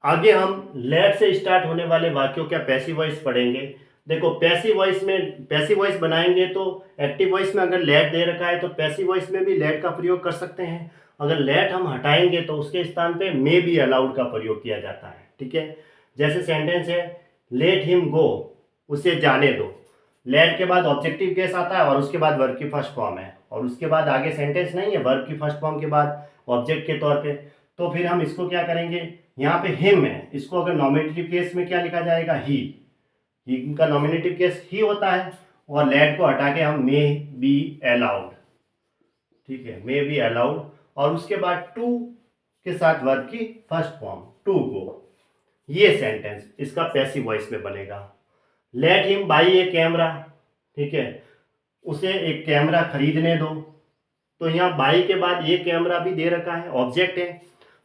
आगे हम लेट से स्टार्ट होने वाले वाक्यों का पैसिव वॉइस पढ़ेंगे। देखो पैसिव वॉइस बनाएंगे तो एक्टिव वॉइस में अगर लेट दे रखा है तो पैसिव वॉइस में भी लेट का प्रयोग कर सकते हैं। अगर लेट हम हटाएंगे तो उसके स्थान पे मे बी अलाउड का प्रयोग किया जाता है। ठीक है, जैसे सेंटेंस है लेट हिम गो, उसे जाने दो। लेट के बाद ऑब्जेक्टिव केस आता है और उसके बाद वर्ब की फर्स्ट फॉर्म है और उसके बाद आगे सेंटेंस नहीं है, वर्ब की फर्स्ट फॉर्म के बाद ऑब्जेक्ट के तौर पे। तो फिर हम इसको क्या करेंगे, यहाँ पे हिम है, इसको अगर नॉमिनेटिव केस में क्या लिखा जाएगा, ही का नॉमिनेटिव केस ही होता है और लेट को हटा के हम मे बी अलाउड। ठीक है, मे बी अलाउड और उसके बाद टू के साथ वर्ब की फर्स्ट फॉर्म टू गो। ये सेंटेंस इसका पैसिव वॉइस में बनेगा। Let him by A camera, ठीक है, उसे एक कैमरा खरीदने दो। तो यहाँ बाई के बाद ये कैमरा भी दे रखा है, ऑब्जेक्ट है,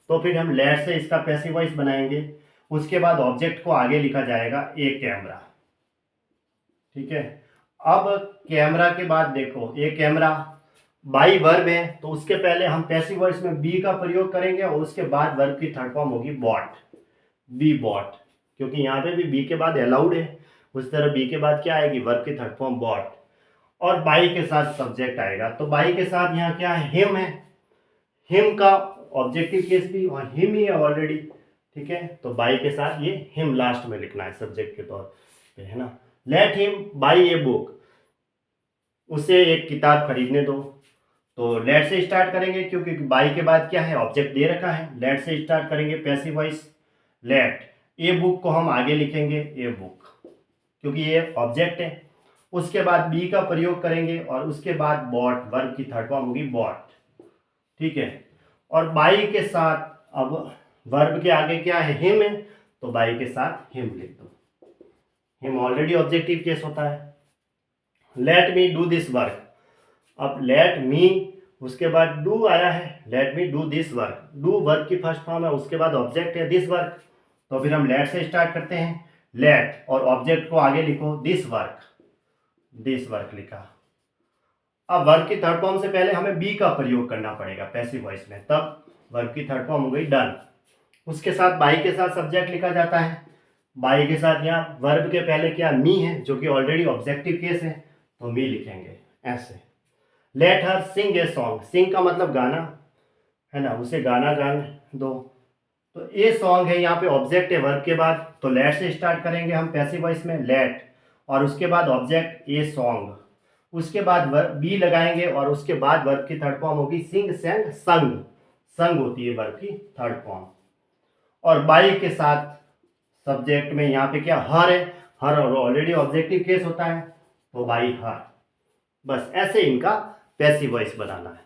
तो फिर हम लेट से इसका पैसिव वॉइस बनाएंगे। उसके बाद ऑब्जेक्ट को आगे लिखा जाएगा ए कैमरा। ठीक है, अब कैमरा के बाद देखो ए कैमरा बाई वर्ब है तो उसके पहले हम पैसिव वॉइस में बी का प्रयोग करेंगे और उसके बाद वर्ब की थर्ड फॉर्म होगी बॉट, बी बॉट, क्योंकि यहाँ पे भी बी के बाद अलाउड है, उस तरह बी के बाद क्या आएगी, वर्ब की थर्ड फॉर्म बॉट और बाई के साथ सब्जेक्ट आएगा। तो बाई के साथ यहाँ क्या है, हिम है, हिम का ऑब्जेक्टिव केस भी और हिम ही है ऑलरेडी। ठीक है, तो बाई के साथ ये हिम लास्ट में लिखना है सब्जेक्ट के तौर पे, है ना। Let him by a book, उसे एक किताब खरीदने दो। तो लेट से स्टार्ट करेंगे क्योंकि बाई के बाद क्या है, ऑब्जेक्ट दे रखा है, लेट से स्टार्ट करेंगे passive voice let. A book को हम आगे लिखेंगे ए बुक क्योंकि ये ऑब्जेक्ट है। उसके बाद बी का प्रयोग करेंगे और उसके बाद बॉट, वर्ब की थर्ड फॉर्म होगी बॉट। ठीक है, और बाई के साथ अब वर्ब के आगे क्या है, हिम है, तो बाई के साथ हिम लिख दो। हिम ऑलरेडी ऑब्जेक्टिव केस होता है। Let me do this work, अब लेट मी उसके बाद डू आया है, let me do this work, do verb की फर्स्ट फॉर्म है, उसके बाद ऑब्जेक्ट है दिस वर्क। तो फिर हम लेट से स्टार्ट करते हैं, लेट और ऑब्जेक्ट को आगे लिखो दिस वर्क, दिस वर्क लिखा। अब वर्ब की थर्ड फॉर्म से पहले हमें बी का प्रयोग करना पड़ेगा पैसिव वॉइस में, तब वर्ब की थर्ड फॉर्म हो गई डन। उसके साथ बाई के साथ सब्जेक्ट लिखा जाता है, बाई के साथ यहाँ वर्ब के पहले क्या, मी है, जो कि ऑलरेडी ऑब्जेक्टिव केस है, तो मी लिखेंगे ऐसे। Let her Singh a song, सिंग का मतलब गाना, है ना, उसे गाना गाने दो। तो ए सॉन्ग है, यहाँ पे ऑब्जेक्ट है वर्ब के बाद, तो लेट से स्टार्ट करेंगे हम पैसिव वॉइस में लेट और उसके बाद ऑब्जेक्ट ए सॉन्ग, उसके बाद बी लगाएंगे और उसके बाद वर्ब की थर्ड फॉर्म होगी सिंग सेंग संग, संग होती है वर्ब की थर्ड फॉर्म। और बाई के साथ सब्जेक्ट में यहाँ पे क्या, हर है, हर ऑलरेडी ऑब्जेक्टिव केस होता है, तो बाई हर। बस ऐसे इनका पैसिव वॉइस बनाना है।